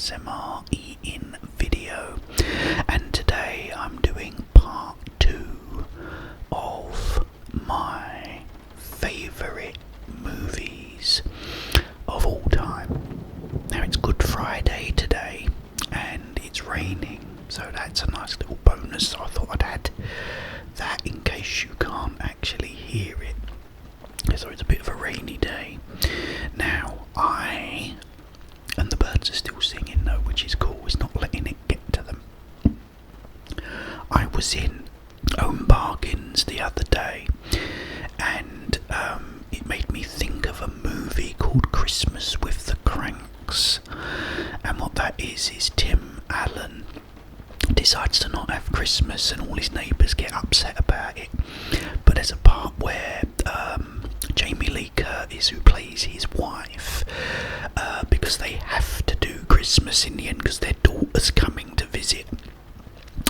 ASMR eating video, and today I'm doing part 2 of my favourite movies of all time. Now it's Good Friday today and it's raining, so that's a nice little bonus. So I thought I'd add that in case you can't actually hear it. So it's a bit of a rainy day. Now and the birds are still singing though, which is cool. It's not letting it get to them. I was in Home Bargains the other day, and it made me think of a movie called Christmas with the Cranks. And what that is Tim Allen decides to not have Christmas, and all his neighbours get upset about it. But there's a part where Jamie Lee Curtis, who plays his wife, because they have to do Christmas in the end because their daughter's coming to visit,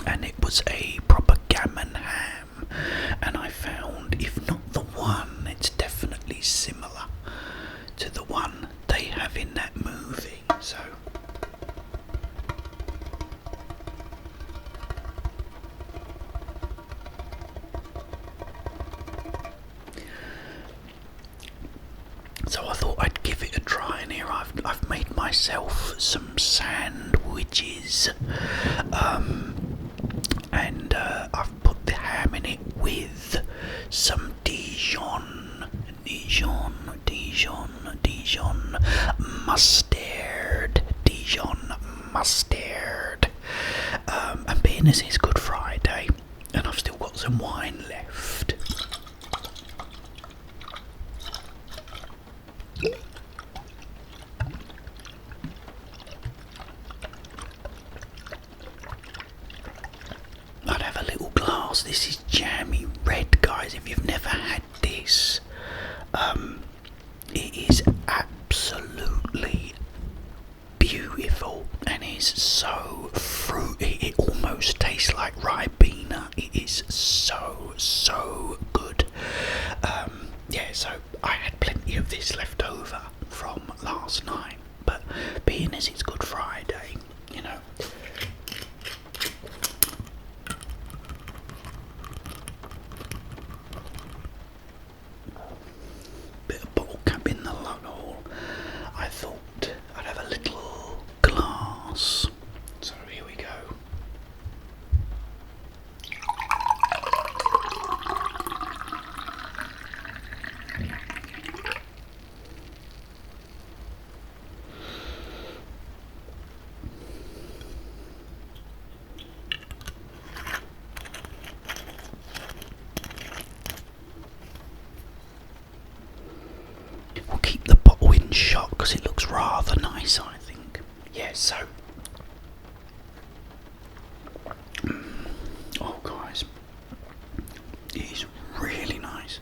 and it was a proper Gammon ham, and I found, if not the one, it's definitely similar to the one they have in that movie. So I thought I'd give it a try, and here I've made myself some sandwiches, and I've put the ham in it with some Dijon mustard, and being as it's Good Friday, and I've still got some wine left. I'd have a little glass. This is jammy red, guys. If you've never had this, it is absolutely beautiful, and is so fruity. It almost tastes like Ribena. It is so good. So I had plenty of this left over from last night, but being as it's Good Friday, bit of bottle cap in the lug hole, I thought I'd have a little glass. So here we go. We'll keep the bottle in shot because it looks rather nice, I think. So. Oh, guys. It is really nice.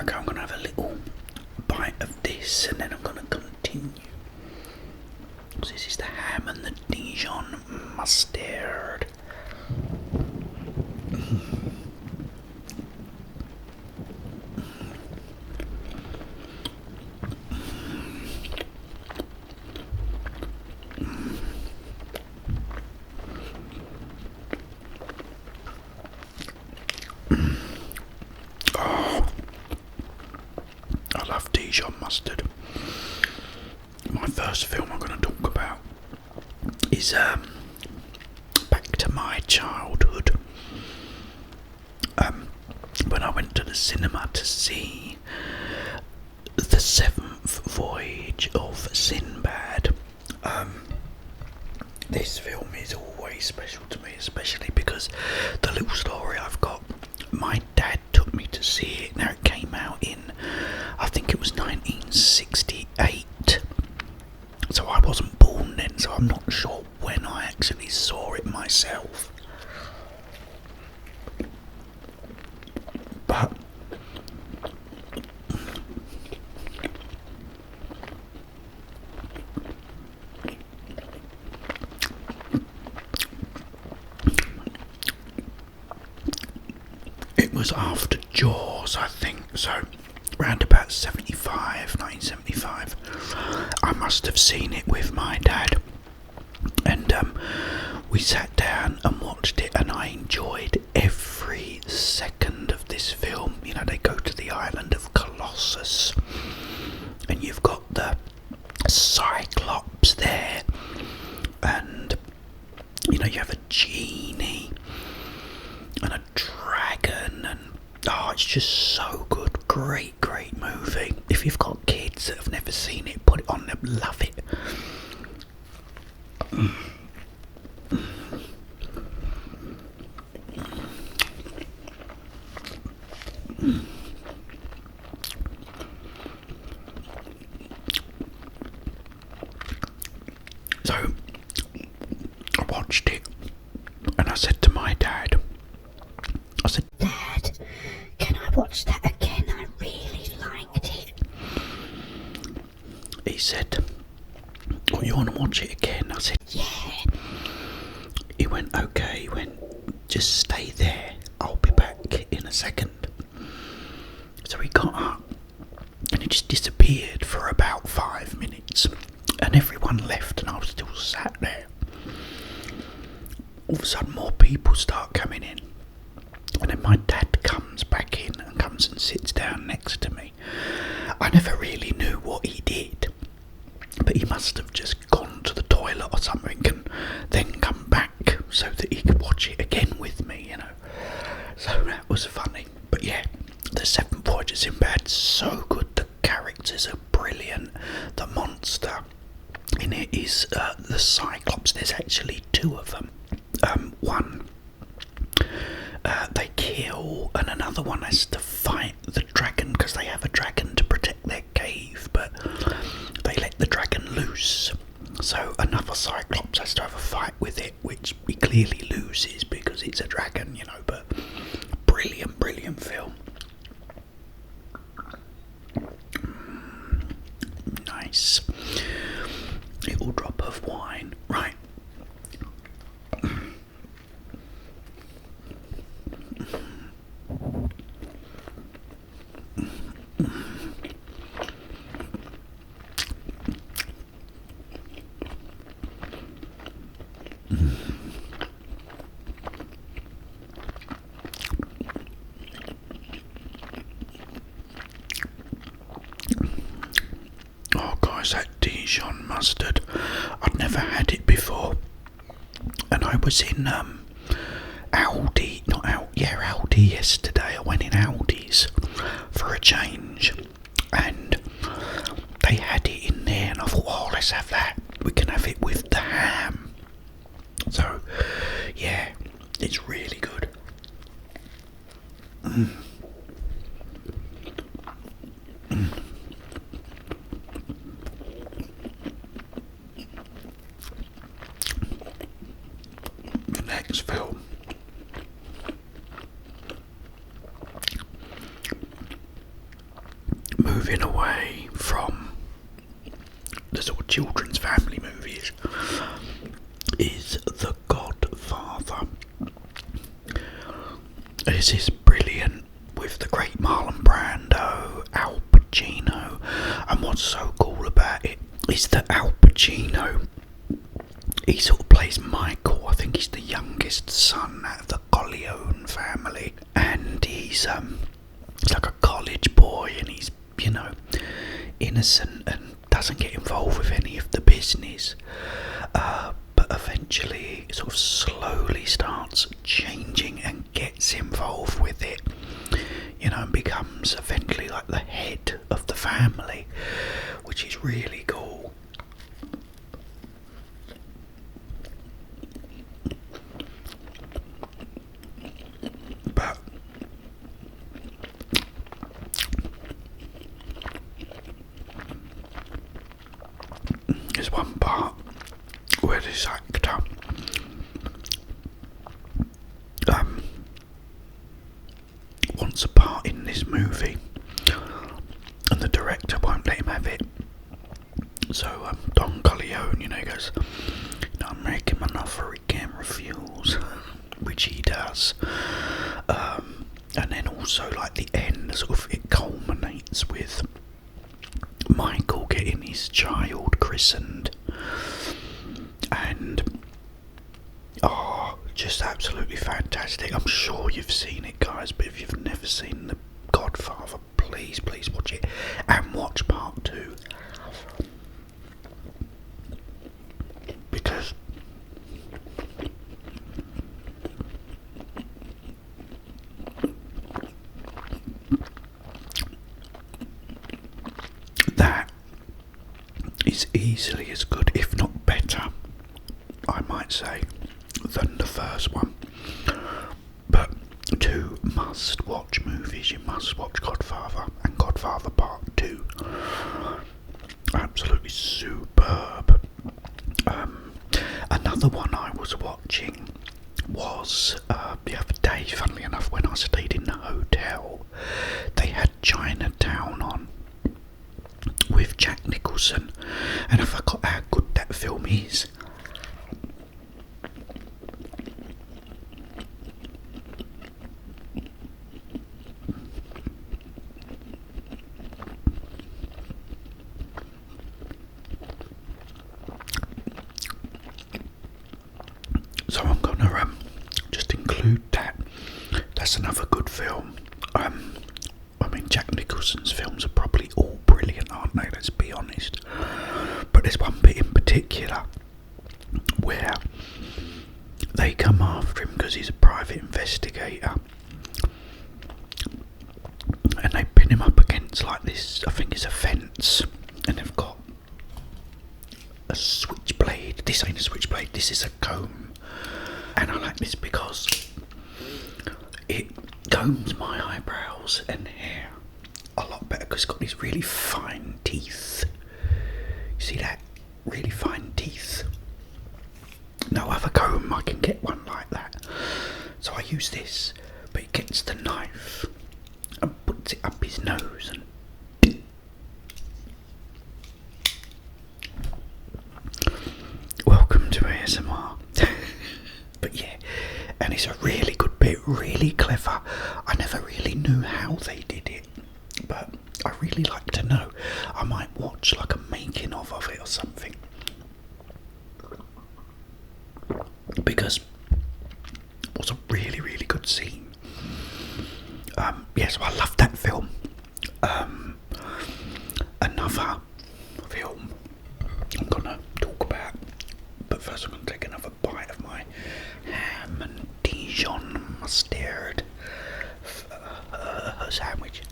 Okay, I'm going to have a little bite of this, and then I'm going to continue. So this is the ham and the Dijon mustard. I love Dijon mustard. My first film I'm going to talk about is back to my childhood. When I went to the cinema to see The Seventh Voyage of Sinbad. This film is always special to me, especially because the little story I've got. My dad took me to see it. Now it came out in, I think it was 1968. So I wasn't born then, so I'm not sure when I actually saw it myself. But it was after Jaws, I think, so round about 1975, I must have seen it with my dad. and we sat down and watched it, and I enjoyed every second of this film. You know, they go to the island of Colossus, and you've got the Cyclops there, and you know, you have a genie and a dragon, and it's just so good. Great movie. If you've got kids that have never seen it, put it on them, love it. So I watched it, and I said to my dad, I said, Dad, can I watch that again? I really liked it. He said, "Oh, you want to watch it again?" I said, Yeah. He went, "Okay." He went, "Just stay there, I'll be back in a second." So he got up, and he just disappeared for about 5 minutes, and everyone left, and I was still sat there. All of a sudden, more people start coming in, and then my dad comes back in and comes and sits down next to me. I never really knew what he did, but he must have just gone to the toilet or something and then come back so that he could watch it again with me, you know. So that was funny. But yeah, the Seventh Voyage of Sinbad, so good. The characters are brilliant. The monster in it is the Cyclops. There's actually two of them. One they kill, and another one has to fight the dragon, because they have a dragon to protect their cave, but they let the dragon loose. So another Cyclops has to have a fight with it, which he clearly loses because it's a dragon, you know. But brilliant film. Nice. Little drop of wine, right? Oh guys, that Dijon mustard, I'd never had it before, and I was in Aldi yesterday. I went in Aldi's for a change, and they had it in there, and I thought, oh, let's have that. We can have it with the ham. So yeah, it's really good. The next film, moving away from the sort of children's family movies, is The Godfather. This is brilliant, with the great Marlon Brando, Al Pacino, and what's so cool about it is that Al Pacino, he sort of plays Michael. I think he's the youngest son out of the Corleone family, and he's like a college boy, and he's, you know, innocent and doesn't get involved with any of the business, but eventually sort of slowly starts changing and gets involved with it, you know, and becomes eventually like the head of the family, which is really cool. But there's one part where this actor wants a part in this movie, and the director won't let him have it. So Don Corleone, you know, he goes, "No, make him an offer he can't refuse," which he does. And then also, like, the end, sort of, it culminates with Michael getting his child christened, and just absolutely fantastic. I'm sure you've seen it, guys, but if you've never seen The Godfather, please watch it, and watch part 2, because that is easily as good, if not better, I might say, than the first one. But 2 must-watch movies. You must watch Godfather and Godfather Part 2. Absolutely superb. Another one I was watching was the other day, funnily enough, when I stayed in the hotel. They had Chinatown on with Jack Nicholson, and I forgot how good that film is. So I'm gonna just include that. That's another good film. I mean, Jack Nicholson's films are probably all brilliant, aren't they? Let's be honest. But there's one bit in particular where they come after him because he's a private investigator, and they pin him up against like this, I think it's a fence, and they've got a switchblade. This ain't a switchblade, this is a comb. And I like this because it combs my eyebrows and hair a lot better, because it's got these really fine teeth. You see that? Really fine teeth. No other comb I can get one like that. So I use this, but he gets the knife and puts it up his nose and welcome to ASMR. But yeah, and it's a really good bit, really clever. I never really knew how they did it, but I really like to know. I might watch like a making of it or something, because it was a really good scene. So I love that film. Another film I'm gonna talk about, but first I'm gonna take another bite of my ham and Dijon mustard sandwich.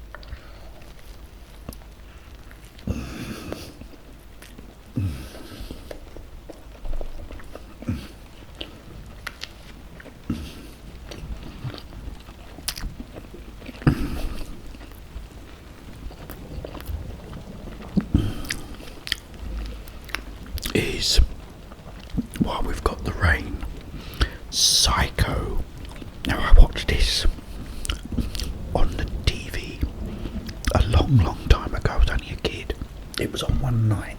Is, while we've got the rain, Psycho. Now, I watched this on the TV a long time ago. I was only a kid. It was on one night.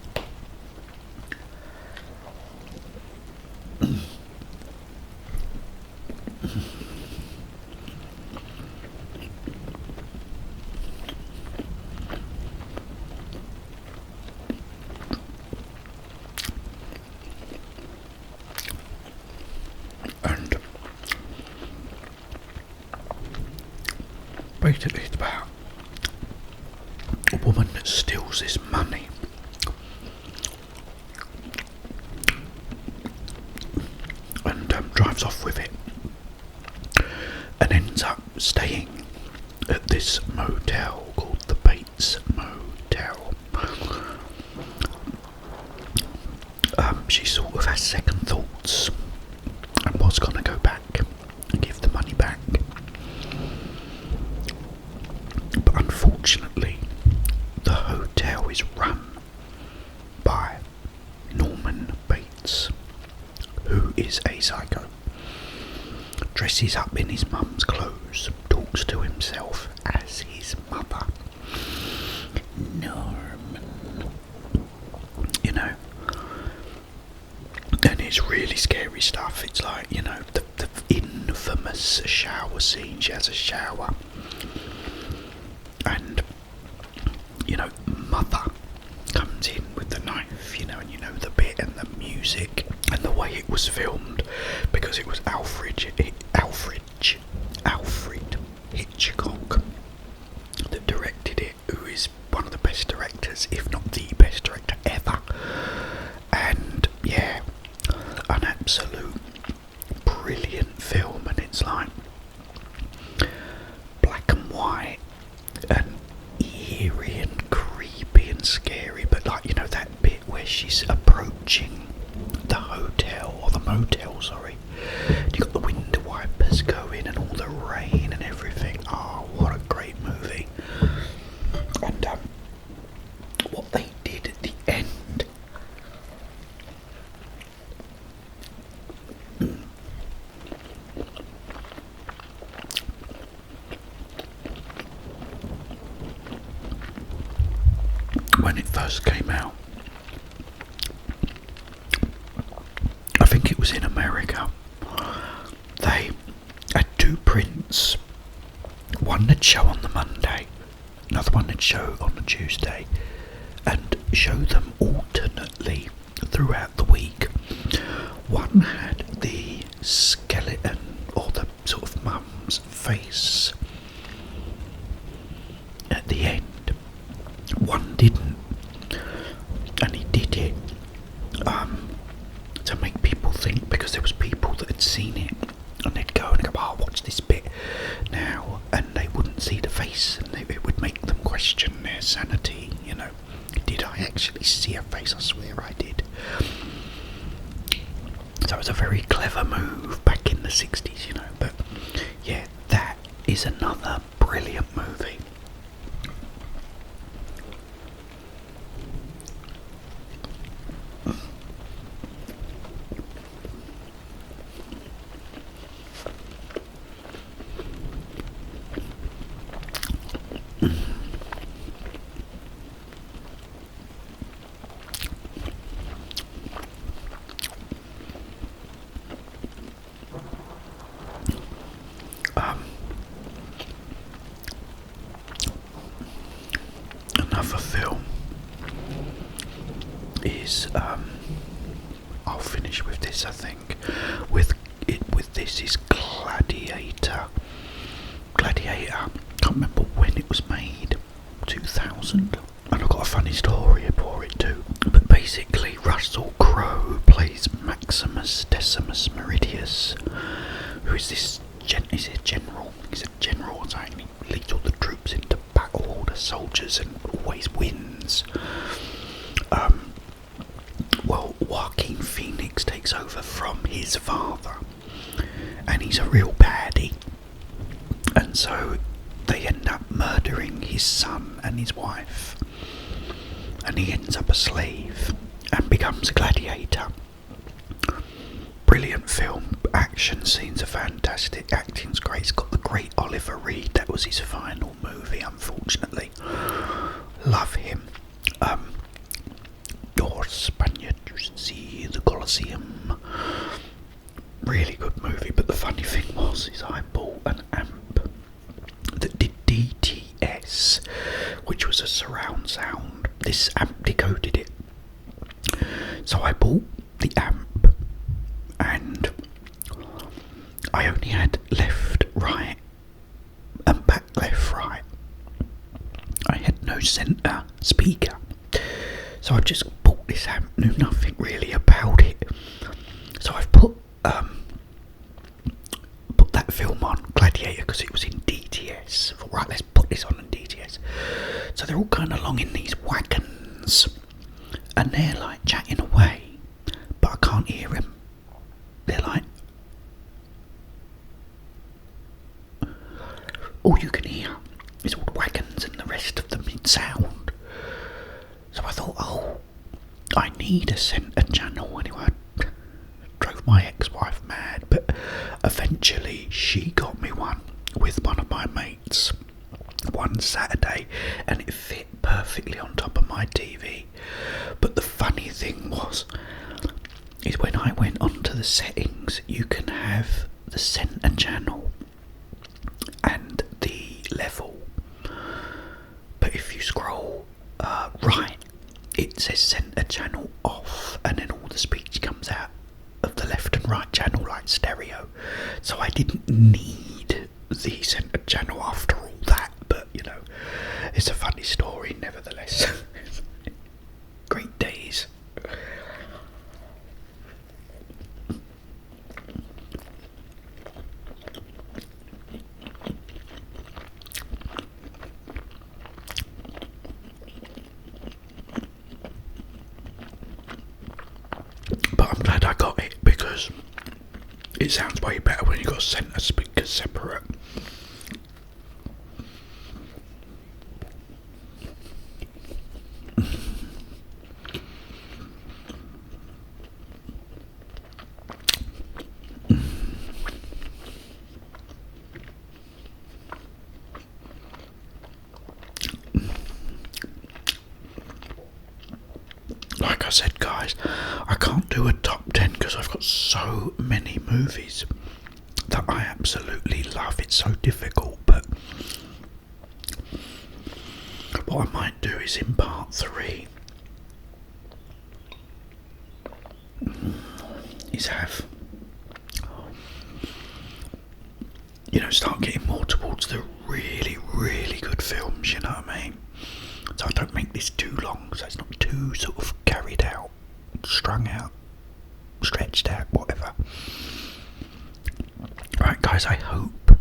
And basically it's about a woman that steals this money and drives off with it, and ends up staying at this motel called the Bates Motel. She sort of has second thoughts and was going to go back and give the money back, but unfortunately the hotel is run by Norman Bates, who is a psycho. Dresses up in his mum's clothes, talks to himself as his mother. Norman, you know. And it's really scary stuff. It's like, you know, the infamous shower scene. She has a shower, and, you know, mother comes in with the knife, you know, and you know the bit and the music and the way it was filmed, because because it was Alfred Hitchcock that directed it, who is one of the best directors, if not the best director ever. And yeah, an absolute brilliant film, and it's like black and white and eerie and creepy and scary, but like, you know, that bit where she's approaching the hotel, or the motel, sorry, you got the window wipers going and all the rain and everything. Oh, what a great movie. And what they did at the end, when it first came out, I think it was in America, they had two prints. One would show on the Monday, another one would show on the Tuesday, and show them alternately throughout the week. One had the skeleton, or the sort of mum's face at the end. One didn't, and he did it to make people think, because there was people that had seen it and they'd go and go, oh, watch this bit now, and they wouldn't see the face, and it would make them question their sanity, you know. Did I actually see a face? I swear I did. So it was a very clever move back in the 60s, you know. But yeah, that is another brilliant movie. Another film is I'll finish with this, I think. With this is Gladiator. Can't remember when it was made. 2000. And I've got a funny story for it too. But basically, Russell Crowe plays Maximus Decimus Meridius, who is this he's a general or something. He leads all the troops into battle, all the soldiers, and always wins. Well, Joaquin Phoenix takes over from his father, and he's a real baddie, and so they end up murdering his son and his wife, and he ends up a slave and becomes a gladiator. Brilliant film. Action scenes are fantastic. Acting's great. It's got the great Oliver Reed. That was his final movie, unfortunately. Love him. Or Spaniard, you should see the Colosseum. Really good movie. But the funny thing is I bought an amp that did DTS, which was a surround sound. This amp decoded it. So I bought the amp, and I only had left, right, and back, left, right. I had no centre speaker. So I've just bought this amp, knew nothing really about it. So I've put that film on, Gladiator, because it was in DTS. Thought, right, let's put this on in DTS. So they're all going along in these wagons, and they're like chatting away, but I can't hear them. They're like, all you can hear is all the wagons and the rest of them in sound. So I thought, oh, I need a centre channel. Anyway, I drove my ex-wife mad, but eventually she got me one with one of my mates one Saturday, and it fit perfectly on top of my TV. But the funny thing is when I went onto the settings, you can have the centre channel and the level, but if you scroll right, it says centre channel off, and then all the speech comes out of the left and right channel like stereo, so I didn't need the centre channel after all that. But you know, it's a funny story nevertheless. Great days. But I'm glad I got it because it sounds way better when you got centre speakers separate. Like I said, guys, I can't do a top 10 because I've got so many movies that I absolutely love. It's so difficult, but what I might do is in part 3 is have, you know, start getting more towards the really, really good films, you know what I mean? So I don't make this too long, so it's not too sort of carried out, strung out, stretched out, whatever. Right, guys, I hope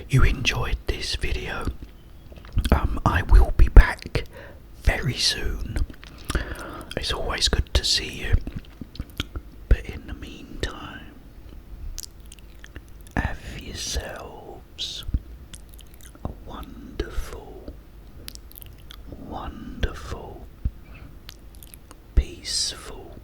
you enjoyed this video. I will be back very soon. It's always good to see you. But in the meantime, have yourselves a wonderful, wonderful, peaceful